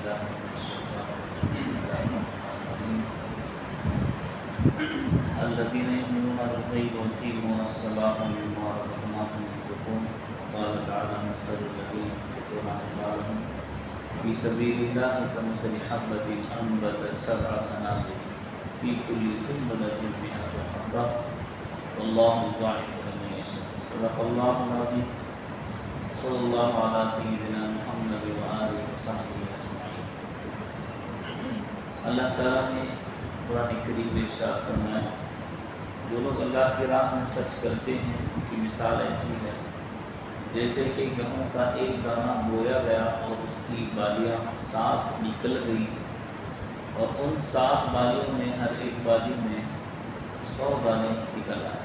بالله من الشيطان الرجيم. بسم الله الرحمن الرحيم. الذين يؤمنون بالغيب ويقيمون الصلاة ومما رزقناهم ينفقون. قال تعالى: مثل الذين ينفقون أموالهم في سبيل الله كمثل حبة أنبتت 7 سنابل في كل سنبلة 100 حبة والله يضاعف لمن يشاء. صدق الله العظيم. صلی اللہ علیہ سیدنا محمد وآلہ وصحبہ اجمعین. اللہ تعالیٰ نے قرآن کریم میں ارشاد فرمایا، جو لوگ اللہ کی راہ میں خرچ کرتے ہیں ان کی مثال ایسی ہے جیسے کہ گیہوں کا ایک دانہ بویا گیا اور اس کی بالیاں 7 نکل گئی، اور ان 7 بالیوں میں ہر ایک بالی میں 100 دانے نکل آئے.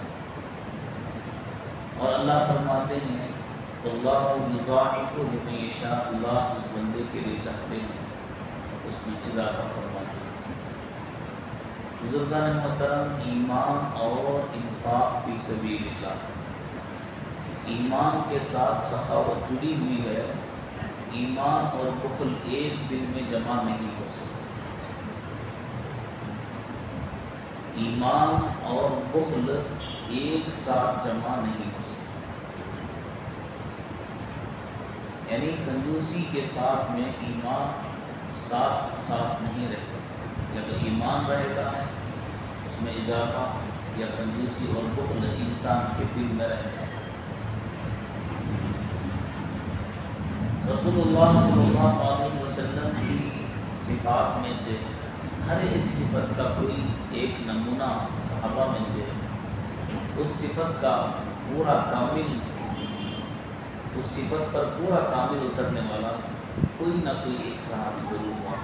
اور اللہ فرماتے ہیں اللہ یضاعف لمن یشاء، اللہ جس بندے کے لیے چاہتے ہیں اس میں اضافہ فرماتے ہیں. بزرگان محترم، ایمان اور انفاق فی سبیل اللہ، ایمان کے ساتھ سخاوت جڑی ہوئی ہے. ایمان اور بخل ایک دن میں جمع نہیں ہو سکتے. ایمان اور بخل ایک ساتھ جمع نہیں ہو سکتے. یعنی کنجوسی کے ساتھ میں ایمان ساتھ نہیں رہ سکتا. یا تو ایمان رہے گا اس میں اضافہ، یا کنجوسی اور بخل انسان کے دل میں رہے گا. رسول اللہ صلی اللہ علیہ وسلم کی صفات میں سے ہر ایک صفت کا کوئی ایک نمونہ صحابہ میں سے اس صفت پر پورا کامل اترنے والا کوئی نہ کوئی ایک صحابی ضرور ہوا.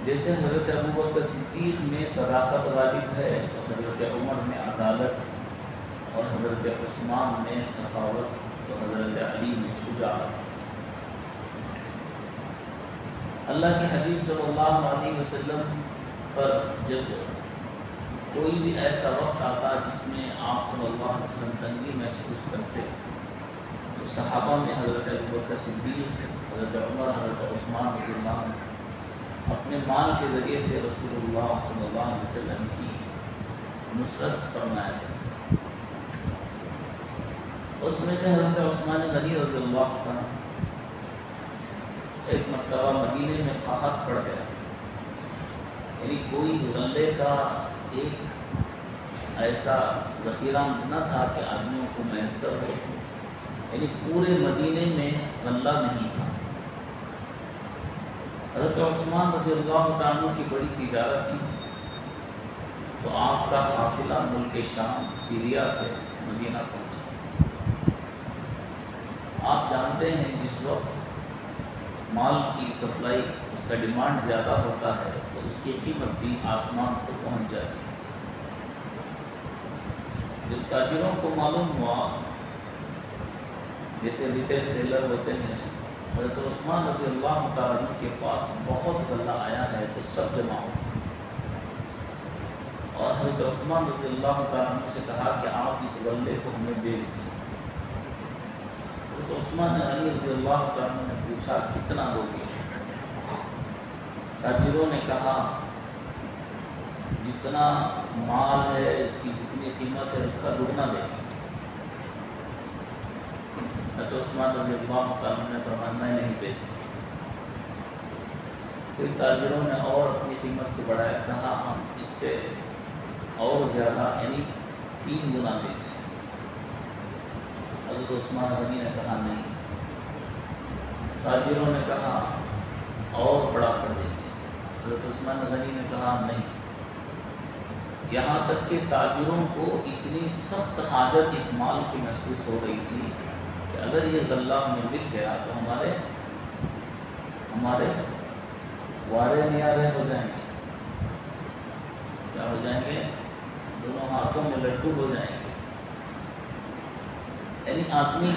جیسے حضرت ابوبکر صدیق میں صداقت غالب ہے، اور حضرت عمر میں عدالت، اور حضرت عثمان میں سخاوت، اور حضرت علی میں شجاعت. اللہ کے حبیب صلی اللہ علیہ وسلم پر جب کوئی بھی ایسا وقت آتا جس میں آپ صلی اللہ علیہ وسلم تنگی محسوس کرتے تو صحابہ میں حضرت ابوبکر صدیق، حضرت عمر، حضرت عثمان رضی اللہ عنہ اپنے مال کے ذریعے سے رسول اللہ صلی اللہ علیہ وسلم کی نصرت فرمایا تھا. اس میں سے حضرت عثمان غنی رضی اللہ عنہ ایک مرتبہ مدینے میں قحط پڑ گیا. یعنی کوئی غلے کا ایک ایسا ذخیرہ نہ تھا کہ آدمیوں کو میسر ہو. یعنی پورے مدینے میں غلہ نہیں تھا. حضرت عثمان رضی اللہ عنہ کی بڑی تجارت تھی، تو آپ کا قافلہ ملک شام سیریا سے مدینہ پہنچا. آپ جانتے ہیں جس وقت مال کی سپلائی، اس کا ڈیمانڈ زیادہ ہوتا ہے تو اس کی قیمت بھی آسمان کو پہنچ جاتی ہے. جب تاجروں کو معلوم ہوا، جیسے ریٹیل سیلر ہوتے ہیں، حضرت عثمان رضی اللہ عنہ کے پاس بہت غلہ آیا ہے تو سب جمع ہو، اور حضرت عثمان رضی اللہ عنہ سے کہا کہ آپ اس غلے کو ہمیں بیچ دیں. حضرت عثمان علی رضی اللہ عنہ نے پوچھا کتنا ہوگی؟ تاجروں نے کہا جتنا مال ہے، اس کی جتنی قیمت ہے اس کا دگنا دیں. حضرت عثمان رضی اللہ عنہ نے فرمایا میں نہیں بیچ سکتا. پھر تاجروں نے اور اپنی قیمت کو بڑھایا، کہا ہم اس سے اور زیادہ یعنی 3 گنا دیں گے. حضرت عثمان غنی نے کہا نہیں. تاجروں نے کہا اور بڑا کر دیں گے. حضرت عثمان غنی نے کہا نہیں. یہاں تک کہ تاجروں کو اتنی سخت حاجت اس مال کی محسوس ہو رہی تھی کہ اگر یہ غلہ ہمیں مل گیا تو ہمارے وارے نیارے ہو جائیں گے. کیا ہو جائیں گے؟ دونوں ہاتھوں میں لڈو ہو جائیں گے. یعنی آدمی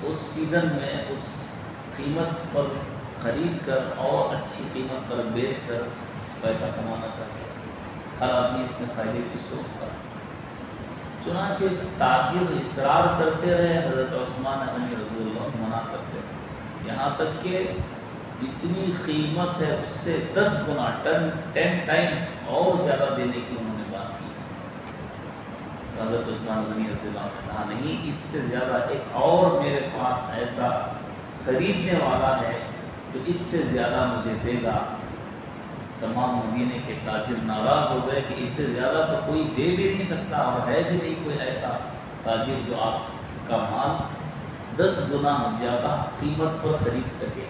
اس سیزن میں اس قیمت پر خرید کر اور اچھی قیمت پر بیچ کر پیسہ کمانا چاہتا ہے. ہر آدمی اپنے فائدے کی سوچتا ہے. چنانچہ تاجر اصرار کرتے رہے، حضرت عثمان غنی رضی اللہ عنہ منع کرتے رہے، یہاں تک کہ جتنی قیمت ہے اس سے 10 گنا 10 ٹائمز اور زیادہ دینے کی انہوں نے بات کی۔ حضرت عثمان غنی رضی اللہ عنہ نے کہا نہیں، اس سے زیادہ ایک اور میرے پاس ایسا خریدنے والا ہے جو اس سے زیادہ مجھے دے گا۔ تمام مدینے کے تاجر ناراض ہو گئے کہ اس سے زیادہ تو کوئی دے بھی نہیں سکتا، اور ہے بھی نہیں کوئی ایسا تاجر جو آپ کا مال 10 گنا زیادہ قیمت پر خرید سکے۔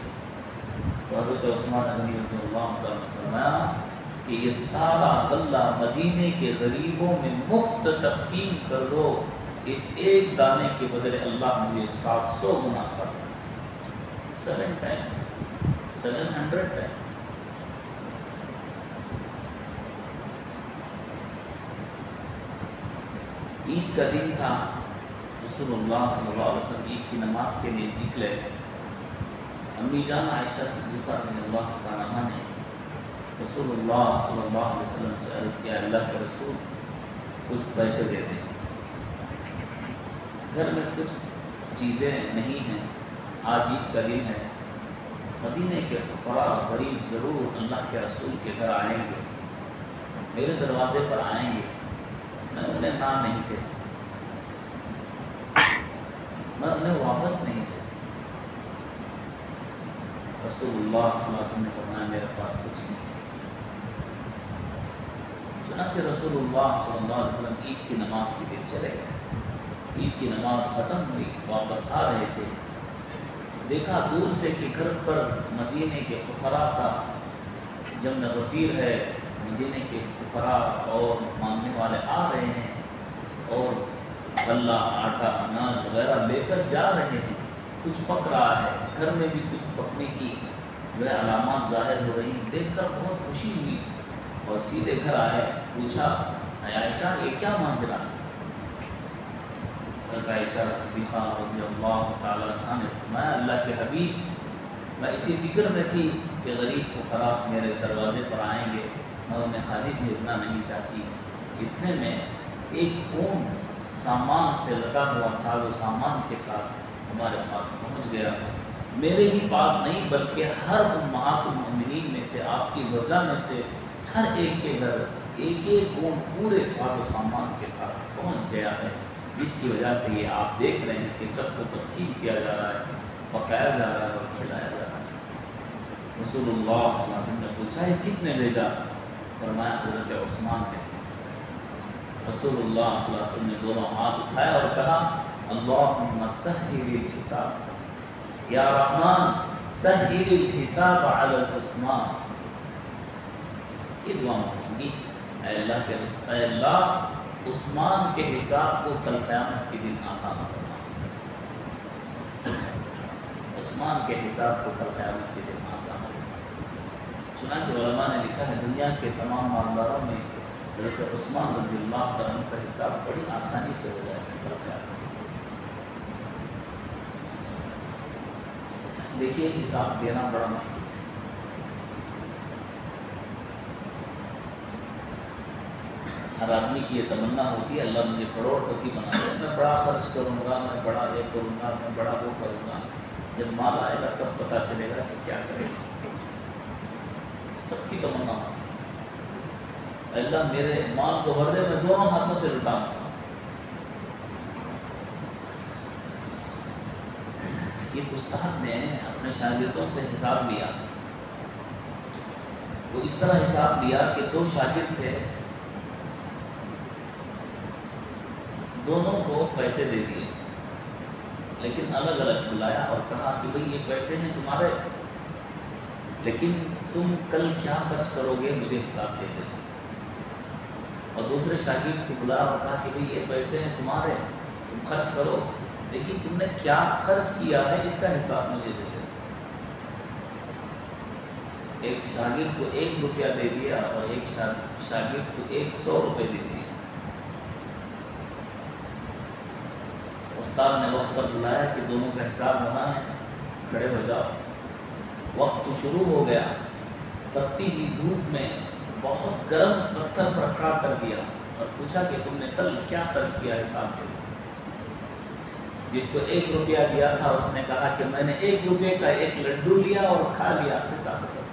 تو حضرت عثمان غنی رضی اللہ عنہ نے فرمایا کہ یہ سارا غلہ مدینے کے غریبوں میں مفت تقسیم کر دو، اس ایک دانے کے بدلے اللہ مجھے 700 گنا کر 700 ہے۔ عید کا دن تھا، رسول اللہ صلی اللہ علیہ وسلم عید کی نماز کے لیے نکلے۔ امی جان عائشہ صدیقہ رضی اللہ تعالیٰ عنہ نے رسول اللہ صلی اللہ علیہ وسلم سے عرض کیا، اللہ کے رسول کچھ پیسے دے دیں، گھر میں کچھ چیزیں نہیں ہیں، آج عید کا دن ہے، مدینے کے فقراء غریب ضرور اللہ کے رسول کے گھر آئیں گے، میرے دروازے پر آئیں گے، میں انہیں نہ نہیں کہہ سکتا، میں انہیں واپس نہیں دے سکتا۔ رسول اللہ صلی اللہ علیہ وسلم نے فرمایا میرے پاس کچھ نہیں۔ چنانچہ رسول اللہ صلی اللہ علیہ وسلم عید کی نماز کے لیے چلے گئے۔ عید کی نماز ختم ہوئی، واپس آ رہے تھے، دیکھا دور سے کہ گھر پر مدینے کے فقراء کا جمع غفیر ہے، مدینے کے فقراء اور مانگنے والے آ رہے ہیں اور غلہ، آٹا، اناج وغیرہ لے کر جا رہے ہیں، کچھ پک رہا ہے، گھر میں بھی کچھ پکنے کی جو ہے علامات ظاہر ہو رہی ہیں۔ دیکھ کر بہت خوشی ہوئی اور سیدھے گھر آئے، پوچھا اے عائشہ یہ کیا ماجرا ہے؟ حضرت عائشہ صدیقہ رضی اللہ تعالیٰ عنہ نے فرمایا اللہ کے حبیب میں اسی فکر میں تھی کہ غریب فقراء میرے دروازے پر آئیں گے، میں انہیں خالی بھیجنا نہیں چاہتی۔ اتنے میں ایک اون سامان سے لگا ہوا ساز و سامان کے ساتھ ہمارے پاس پہنچ گیا، میرے ہی پاس نہیں بلکہ ہر امہات المؤمنین میں سے، آپ کی زوجہ میں سے ہر ایک کے گھر ایک ایک اون پورے ساز و سامان کے ساتھ پہنچ گیا ہے، جس کی وجہ سے یہ آپ دیکھ رہے ہیں کہ سب کو تقسیم کیا جا رہا ہے، پکایا جا رہا ہے اور کھلایا جا رہا ہے۔ رسول اللہ صلی اللہ علیہ وسلم نے پوچھا ہے کس نے بھیجا؟ فرمایا حضرت عثمان نے بھیجا۔ رسول اللہ صلی اللہ علیہ وسلم نے دونوں ہاتھ اٹھایا اور کہا اللہم سہل الحساب، یا رحمان سہل الحساب علی عثمان۔ یہ دعا مانگی، اے اللہ کے رسول، اے اللہ عثمان کے حساب کو کل قیامت کے دن آسان فرما، عثمان کے حساب کو کل قیامت کے دن آسان فرما۔ چنانچہ علماء نے لکھا ہے دنیا کے تمام مالداروں میں حضرت عثمان رضی اللہ عنہ کا حساب بڑی آسانی سے ہو جائے گا کل قیامت۔ دیکھیے حساب دینا بڑا مشکل ہے۔ ہر آدمی کی یہ تمنا ہوتی ہے اللہ مجھے کروڑ پتی بنا دے، میں بڑا خرچ کروں گا، میں بڑا یہ کروں گا، میں بڑا وہ کروں گا۔ جب مال آئے گا تب پتہ چلے گا کہ کیا کرے گا۔ سب کی تمنا ہوتی ہے اللہ میرے مال کو بھر دے، میں دونوں ہاتھوں سے لٹاؤں گا۔ ایک استاد نے اپنے شاگردوں سے حساب لیا، وہ اس طرح حساب لیا کہ 2 شاگرد تھے، دونوں کو پیسے دے دیے، لیکن الگ الگ بلایا اور کہا کہ بھئی یہ پیسے ہیں تمہارے، لیکن تم کل کیا خرچ کرو گے مجھے حساب دے دینا۔ اور دوسرے شاگرد کو بلایا اور کہا کہ بھئی یہ پیسے ہیں تمہارے، تم خرچ کرو، لیکن تم نے کیا خرچ کیا ہے اس کا حساب مجھے دے دینا۔ ایک شاگرد کو 1 روپیہ دے دیا اور ایک شاگرد کو 100 روپے دے دیا۔ استاد نے وقت پر بلایا کہ دونوں کا حساب ہونا ہے، کھڑے ہو جاؤ۔ وقت شروع ہو گیا، تپتی ہوئی دھوپ میں بہت گرم پتھر پر کھڑا کر دیا اور پوچھا کہ تم نے کل کیا خرچ کیا، حساب دے۔ جس کو 1 روپیہ دیا تھا اس نے کہا کہ میں نے 1 روپے کا 1 لڈو لیا اور کھا لیا، قصہ ختم۔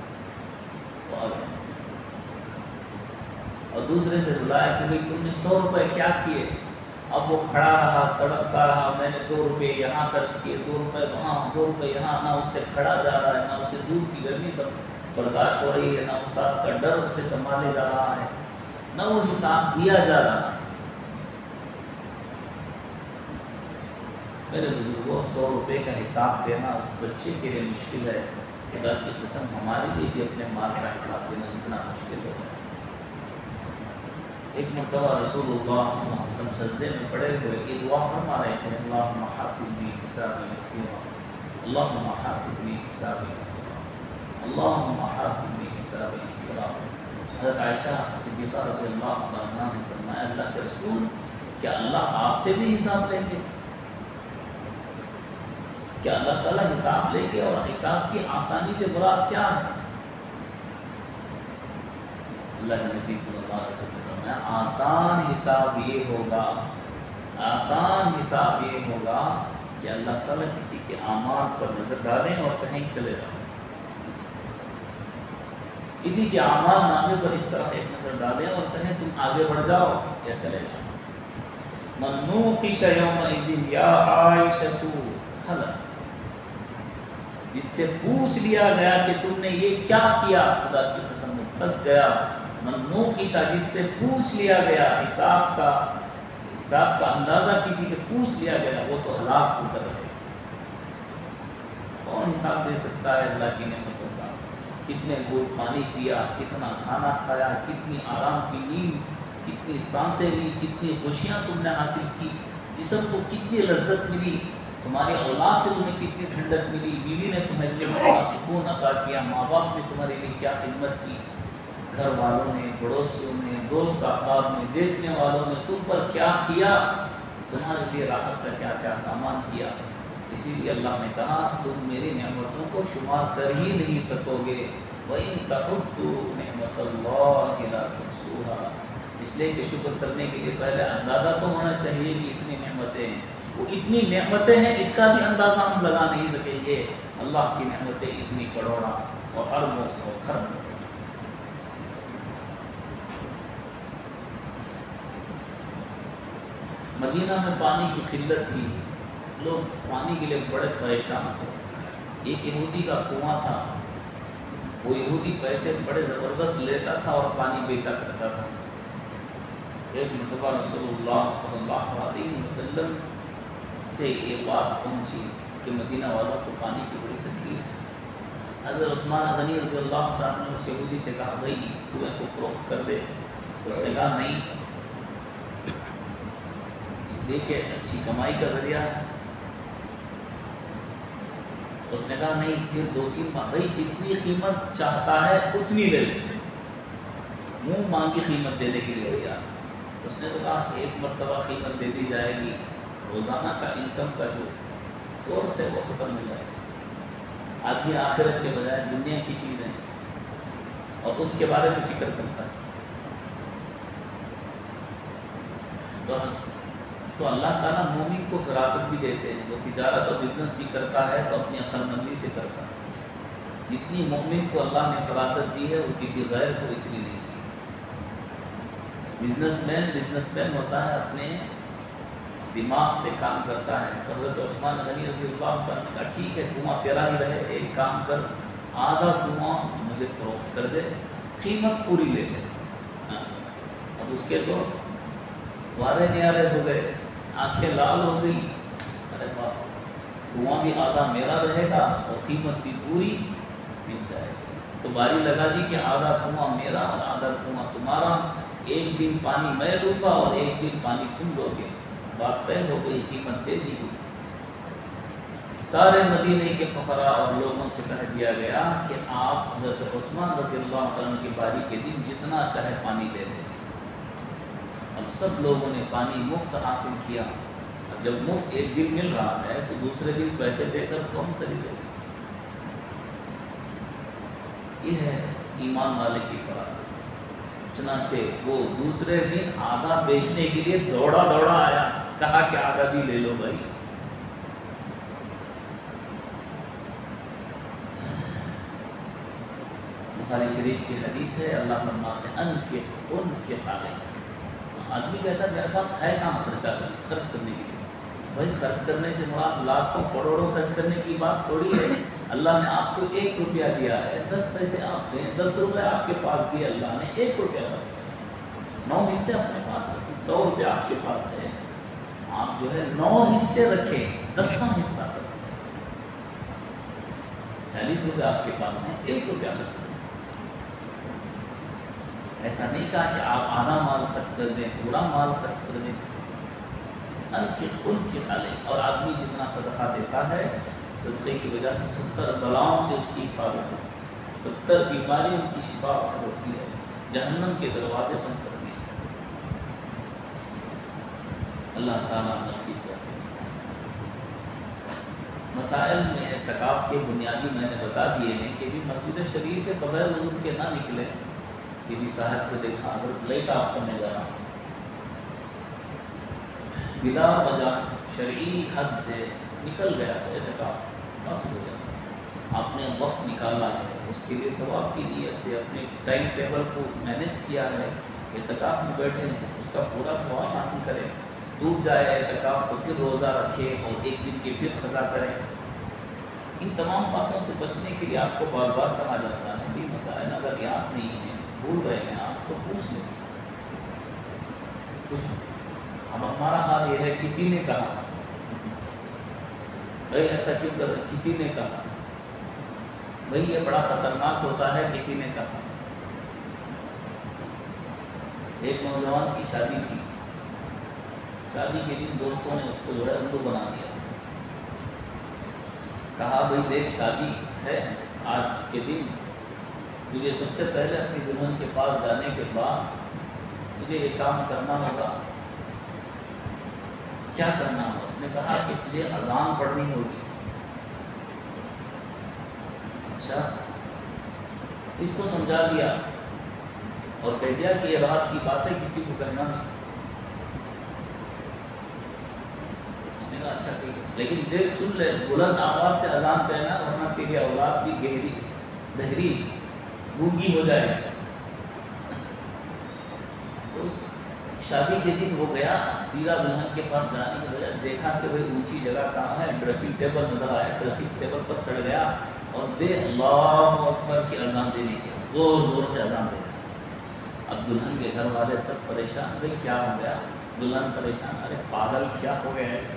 اور دوسرے سے بلایا کہ بھئی تم نے 100 روپے کیا کیے؟ اب وہ کھڑا رہا، تڑپتا رہا، میں نے 2 روپے یہاں خرچ کیے، 2 روپے وہاں، 2 روپے یہاں، نہ اس سے کھڑا جا رہا ہے، نہ اسے دھوپ کی گرمی سب برداشت ہو رہی ہے، نہ استاد کا ڈر اسے سنبھالے جا رہا ہے، نہ وہ حساب دیا جا رہا ہے۔ میرے بزرگوں، 100 روپے کا حساب دینا اس بچے کے لیے مشکل ہے، خدا کی قسم ہمارے لیے بھی اپنے مال کا حساب دینا اتنا مشکل ہے۔ ایک مرتبہ رسول اللہ صلی اللہ علیہ وسلم سجدے میں پڑے ہوئے یہ دعا فرما رہے تھے، اللہم حاسبنی حسابا یسیرا، اللہم حاسبنی حسابا یسیرا، اللہم حاسبنی حسابا یسیرا۔ حضرت عائشہ صدیقہ رضی اللہ عنہا نے فرمایا، اللہ کے رسول، کیا اللہ آپ سے بھی حساب لیں گے؟ کیا اللہ تعالیٰ حساب لیں گے؟ اور حساب کی آسانی سے مراد کیا ہے؟ اللہ کے نبی صلی اللہ علیہ وسلم نے فرمایا، آسان حساب یہ ہوگا، آسان حساب یہ ہوگا کہ اللہ تعالیٰ کسی کے اعمال پر نظر ڈالیں اور کہیں چلے جاؤ، کسی کے اعمال نامے پر اس طرح ایک نظر ڈالیں اور کہیں تم آگے بڑھ جاؤ یا چلے جاؤ۔ من نوقش یومئذ یا عائشۃ ہلا، جس سے پوچھ لیا گیا کہ تم نے یہ کیا کیا، خدا کی قسم میں پھنس گیا۔ من نوقش، جس سے پوچھ لیا گیا، حساب کا اندازہ کسی سے پوچھ لیا گیا، وہ تو ہلاک ہو کر رہے۔ کون حساب دے سکتا ہے اللہ کی نعمتوں کا؟ کتنے گھونٹ پانی پیا، کتنا کھانا کھایا، کتنی آرام کی نیند، کتنی سانسیں لی، کتنی خوشیاں تم نے حاصل کی، جسم کو کتنی لذت ملی، تمہاری اولاد سے تمہیں کتنی ٹھنڈک ملی، بیوی نے تمہیں کتنا سکون عطا کیا، ماں باپ نے تمہارے لیے کیا خدمت کی، گھر والوں نے، پڑوسیوں نے، دوست احباب نے، دیکھنے والوں نے تم پر کیا کیا، تمہارے لیے راحت کا کیا کیا سامان کیا۔ اسی لیے اللہ نے کہا تم میری نعمتوں کو شمار کر ہی نہیں سکو گے، وَإِن تَعُدُّوا نِعْمَتَ اللَّهِ لَا تُحْصُوهَا، اس لیے کہ شکر کرنے کے لیے پہلے اندازہ تو ہونا چاہیے کہ اتنی نعمتیں ہیں، وہ اتنی نعمتیں ہیں، اس کا بھی اندازہ ہم لگا نہیں سکیں گے۔ اللہ کی نعمتیں اتنی کروڑاں اور اربوں اور خربوں۔ مدینہ میں پانی کی قلت تھی، لوگ پانی کے لیے بڑے پریشان تھے۔ ایک یہودی کا کنواں تھا، وہ یہودی پیسے بڑے زبردست لیتا تھا اور پانی بیچا کرتا تھا۔ ایک مرتبہ رسول اللہ صلی اللہ علیہ وسلم سے یہ بات پہنچی کہ مدینہ والوں کو پانی کی بڑی تکلیف ہے۔ حضرت عثمان غنی رضی اللہ عنہ نے اس یہودی سے کہا بھائی اس کنویں کو فروخت کر دے، اس نے کہا نہیں، اس لیے کہ اچھی کمائی کا ذریعہ ہے۔ اس نے کہا نہیں، پھر 2-3 بار بھائی جتنی قیمت چاہتا ہے اتنی لے لے، منہ مانگی قیمت دینے کے لیے تیار۔ اس نے تو کہا ایک مرتبہ قیمت دے دی جائے گی، روزانہ کا انکم کا جو سورس ہے وہ ختم ہو جائے گا۔ آدمی آخرت کے بجائے دنیا کی چیزیں اور اس کے بارے میں فکر کرتا ہے۔ تو اللہ تعالیٰ مومن کو فراست بھی دیتے ہیں، وہ تجارت اور بزنس بھی کرتا ہے تو اپنی عقل مندی سے کرتا ہے۔ جتنی مومن کو اللہ نے فراست دی ہے وہ کسی غیر کو اتنی نہیں دی۔ بزنس مین ہوتا ہے، اپنے دماغ سے کام کرتا ہے۔ تو حضرت عثمان غنی رضی اللہ عنہ نے کہا ٹھیک ہے کنواں تیرا ہی رہے، ایک کام کر، آدھا کنواں مجھے فروخت کر دے، قیمت پوری لے لے۔ اب اس کے تو وارے نیارے ہو گئے، آنکھیں لال ہو گئی، ارے باپ، کنواں بھی آدھا میرا رہے گا اور قیمت بھی پوری مل جائے گی۔ تو باری لگا دی کہ آدھا کنواں میرا اور آدھا کنواں تمہارا، ایک دن پانی میں دوں گا اور ایک دن پانی تم دو گے۔ بات طے ہو گئی، قیمت دے دی گئی۔ سارے مدینے کے فقراء اور لوگوں سے کہہ دیا گیا کہ آپ حضرت عثمان رضی اللہ عنہ کی باری کے دن جتنا چاہے پانی لے لیں۔ اور سب لوگوں نے پانی مفت حاصل کیا۔ اور جب مفت ایک دن مل رہا ہے تو دوسرے دن پیسے دے کر کون خریدے؟ یہ ہے ایمان والے کی فراست۔ چنانچہ وہ دوسرے دن آدھا بیچنے کے لیے دوڑا آیا، کہا کہ آدھا بھی لے لو بھائی۔ بخاری شریف کی حدیث ہے، اللہ فرماتے ہیں انفق علیک۔ آدمی کہتا ہے میرے پاس ہے کہاں خرچ کرنے کے لیے؟ بھائی خرچ کرنے سے مراد لاکھوں کروڑوں خرچ کرنے کی بات تھوڑی ہے۔ اللہ نے آپ کو 1 روپیہ دیا ہے، 10 پیسے آپ دیں، 10 روپے آپ کے پاس دیے اللہ نے، 1 روپیہ خرچ کریں، 9 حصے اپنے پاس رکھیں۔ 100 روپیہ آپ کے پاس ہے، آپ جو ہے 9 حصے رکھیں، 10واں حصہ خرچ کریں۔ 40 روپے آپ کے پاس ہیں، 1 روپیہ خرچ کریں۔ ایسا نہیں کہا کہ آپ آدھا مال خرچ کر دیں، پورا مال خرچ کر دیں۔ انفق علیک۔ اور آدمی جتنا صدقہ دیتا ہے، صدقے کی وجہ سے 70 بلاؤں سے اس کی حفاظت ہوتی ہے، 70 بیماریوں کی شفا سے ہوتی ہے، جہنم کے دروازے بند کر دیے۔ اللہ تعالیٰ نے کی توفیق۔ مسائل میں اعتکاف کے بنیادی میں نے بتا دیے ہیں کہ بھی مسجد شریف سے بغیر وضو کے نہ نکلے۔ کسی صاحب کو دیکھا حضرت لائٹ آف کرنے جا رہا، بلا وجہ شرعی حد سے نکل گیا تو اعتکاف فاسد ہو جاتا۔ آپ نے وقت نکالا ہے، اس کے لیے ثواب کی نیت سے اپنے ٹائم ٹیبل کو مینیج کیا ہے، اعتکاف میں بیٹھے ہیں، اس کا پورا ثواب حاصل کریں۔ ٹوٹ جائے اعتکاف تو پھر روزہ رکھے اور 1 دن کے پھر قضا کریں۔ ان تمام باتوں سے بچنے کے لیے آپ کو بار بار کہا جاتا ہے بھی مسائل اگر یاد نہیں ہیں، بھول رہے ہیں آپ تو پوچھ لیں۔ اب ہمارا حال یہ ہے کسی نے کہا، بھائی ایسا کیوں کر رہے؟ کسی نے کہا، بھائی یہ بڑا خطرناک ہوتا ہے، کسی نے کہا۔ ایک نوجوان کی شادی تھی، شادی کے دن دوستوں نے اس کو جو ہے الو بنا دیا، کہا بھائی دیکھ شادی ہے آج کے دن، تجھے سب سے پہلے اپنی دلہن کے پاس جانے کے بعد تجھے یہ کام کرنا ہوگا۔ کیا کرنا ہے؟ اس نے کہا کہ تجھے اذان پڑھنی ہوگی۔ اچھا، اس کو سمجھا دیا اور کہہ دیا کہ یہ راز کی بات ہے، کسی کو کہنا نہیں۔ اس نے کہا اچھا ٹھیک ہے، لیکن دیکھ سن لے، بلند آواز سے اذان کہنا ورنہ تیری اولاد بھی بہری گونگی ہو جائے۔ تو شادی کے دن وہ گیا، سیدھا دلہن کے پاس جانے کے بجائے دیکھا کہ بھائی اونچی جگہ کہاں ہے، ڈریسنگ ٹیبل نظر آیا، ڈریسنگ ٹیبل پر چڑھ گیا اور دے اللہ اکبر کی اذان دینے کی، زور زور سے اذان دے رہا۔ اب دلہن کے گھر والے سب پریشان، بھائی کیا ہو گیا؟ دلہن پریشان، ارے پاگل کیا ہو گیا ایسے؟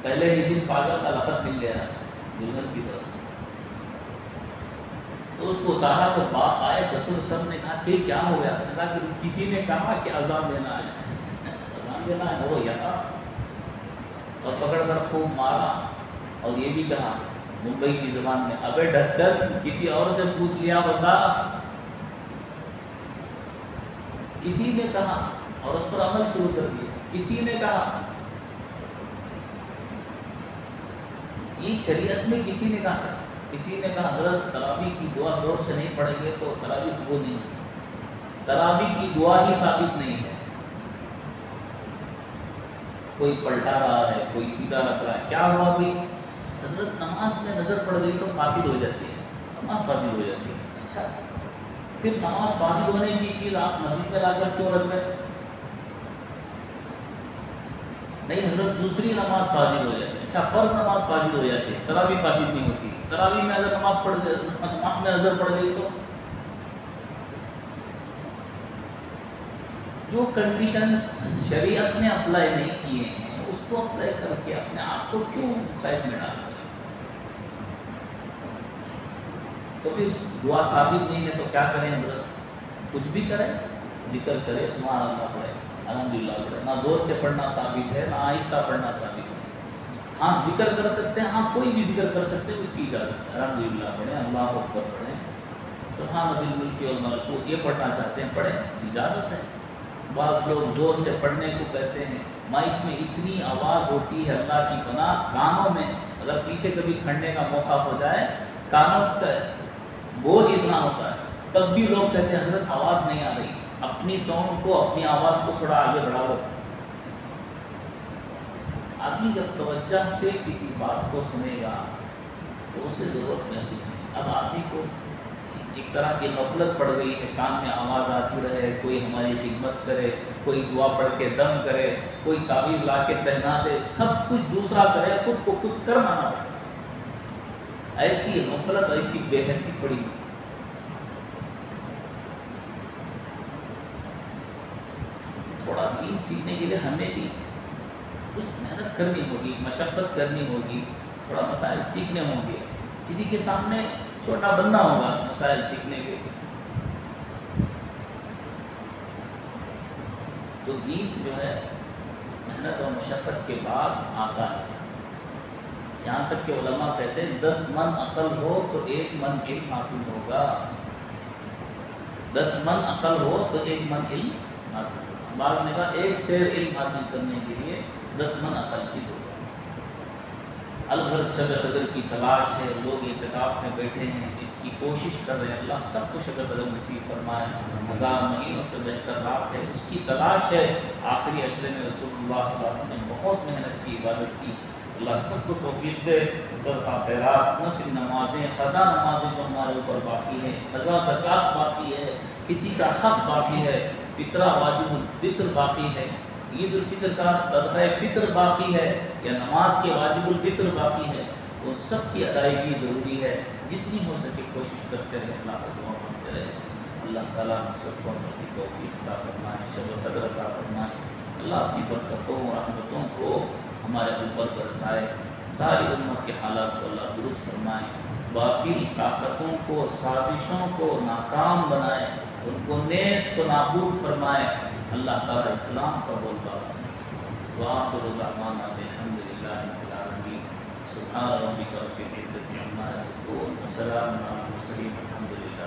پہلے ہی دن پاگل کا لقب مل گیا دلہن کی طرف سے۔ تو اس کو اتارا تو باپ آئے، سسر سب نے کہا کہ کیا ہو گیا؟ نے کہا کہ کسی نے کہا کہ اذان دینا ہے، اذان دینا ہے، وہ یہاں، اور پکڑ کر خوب مارا اور یہ بھی کہا ممبئی کی زبان میں، ابے ڈکر کسی اور سے پوچھ لیا ہوتا۔ کسی نے کہا اور اس پر عمل شروع کر دیا، کسی نے کہا۔ یہ شریعت میں کسی نے کہا، کسی نے کہا حضرت تراویح کی دعا زور سے نہیں پڑھیں گے تو تراویح قبول نہیں ہوتی، تراویح کی دعا ہی ثابت نہیں ہے۔ کوئی پلٹا رہا ہے، کوئی سیدھا رکھ رہا ہے، کیا ہوا بھائی؟ حضرت نماز میں نظر پڑ گئی تو فاسد ہو جاتی ہے، نماز فاسد ہو جاتی ہے۔ اچھا، پھر نماز فاسد ہونے کی چیز آپ مسجد میں لا کر کیوں رکھ رہے؟ نہیں حضرت دوسری نماز فاسد ہو جاتی ہے۔ اچھا، فرض نماز فاسد ہو جاتی ہے، تراویح فاسد نہیں ہوتی۔ تراویح میں اگر نماز میں نظر پڑ گئی تو جو کنڈیشنز شریعت نے اپلائی نہیں کیے ہیں اس کو اپلائی کر کے اپنے آپ کو کیوں قید میں ڈالنا؟ تو پھر دعا ثابت نہیں ہے تو کیا کریں حضرت؟ کچھ بھی کریں، ذکر کرے، سبحان اللہ پڑھے، الحمدللہ پڑھے، نہ زور سے پڑھنا ثابت ہے، نہ آہستہ پڑھنا ثابت ہے۔ ہاں ذکر کر سکتے ہیں، ہاں کوئی بھی ذکر کر سکتے ہیں، اس کی اجازت ہے، الحمدللہ پڑھیں، اللہ اکبر پڑھیں، سبحان ذی الملک والملکوت یہ پڑھنا چاہتے ہیں پڑھیں، اجازت ہے۔ بعض لوگ زور سے پڑھنے کو کہتے ہیں، مائک میں اتنی آواز ہوتی ہے اللہ کی پناہ، کانوں میں اگر پیچھے کبھی کھڑنے کا موقع ہو جائے، کانوں کا بوجھ اتنا ہوتا ہے، تب بھی لوگ کہتے ہیں حضرت آواز نہیں آ رہی، اپنی ساؤنڈ کو، اپنی آواز کو تھوڑا آگے بڑھاؤ۔ آدمی جب توجہ سے کسی بات کو سنے گا تو اسے ضرورت محسوس نہیں۔ اب آدمی کو ایک طرح کی غفلت پڑ گئی ہے، کان میں آواز آتی رہے، کوئی ہماری خدمت کرے، کوئی دعا پڑھ کے دم کرے، کوئی تعویذ لا کے پہنا دے، سب کچھ دوسرا کرے، خود کو کچھ کرنا نہ پڑے۔ ایسی غفلت، ایسی بے حسی پڑی۔ تھوڑا دین سیکھنے کے لیے ہمیں بھی کچھ محنت کرنی ہوگی، مشقت کرنی ہوگی، تھوڑا مسائل سیکھنے ہوں گے، کسی کے سامنے چھوٹا بننا ہوگا مسائل سیکھنے کے۔ تو دین جو ہے محنت اور مشقت کے بعد آتا ہے۔ یہاں تک کہ علماء کہتے ہیں 10 من عقل ہو تو 1 من علم حاصل ہوگا، 10 من عقل ہو تو 1 من علم حاصل ہوگا۔ بعض نے کہا 1 سیر علم حاصل کرنے کے لیے 10 من عقل کی ضرورت ہے۔ الغرض شب قدر کی تلاش ہے، لوگ اعتکاف میں بیٹھے ہیں، اس کی کوشش کر رہے ہیں، اللہ سب کو شب قدر نصیب فرمائے۔ 1000 مہینوں سے بہتر رات ہے، اس کی تلاش ہے۔ آخری عشرے میں رسول اللہ صلی اللہ علیہ وسلم نے بہت محنت کی، عبادت کی، اللہ سب کو توفیق دے۔ صدقہ خیرات، نفل نمازیں، قضا نمازیں جو ہمارے اوپر باقی ہیں، قضا زکوٰۃ باقی ہے، کسی کا حق باقی ہے، فطرہ واجب الفطر باقی ہے، عید الفطر کا صدقہ فطر باقی ہے، یا نماز کے واجب الفطر باقی ہے، ان سب کی ادائیگی ضروری ہے۔ جتنی ہو سکے کوشش کرتے رہے، اللہ سے دعا مانگتے رہے۔ اللہ تعالیٰ ہم سب کو عمل کی توفیق عطا فرمائے، شب قدر عطا فرمائے۔ اللہ اپنی برکتوں اور رحمتوں کو ہمارے اوپر برسائے، ساری امت کے حالات کو اللہ درست فرمائے، باطل طاقتوں کو، سازشوں کو ناکام بنائے، ان کو نیست و نابود فرمائے۔ اللہ تعالیٰ اسلام کا بول بالا فرمائے۔ وآخر دعوانا الحمد للہ رب العالمین۔ سبحان ربک رب العزة عما یصفون وسلام علی المرسلین، الحمد للہ۔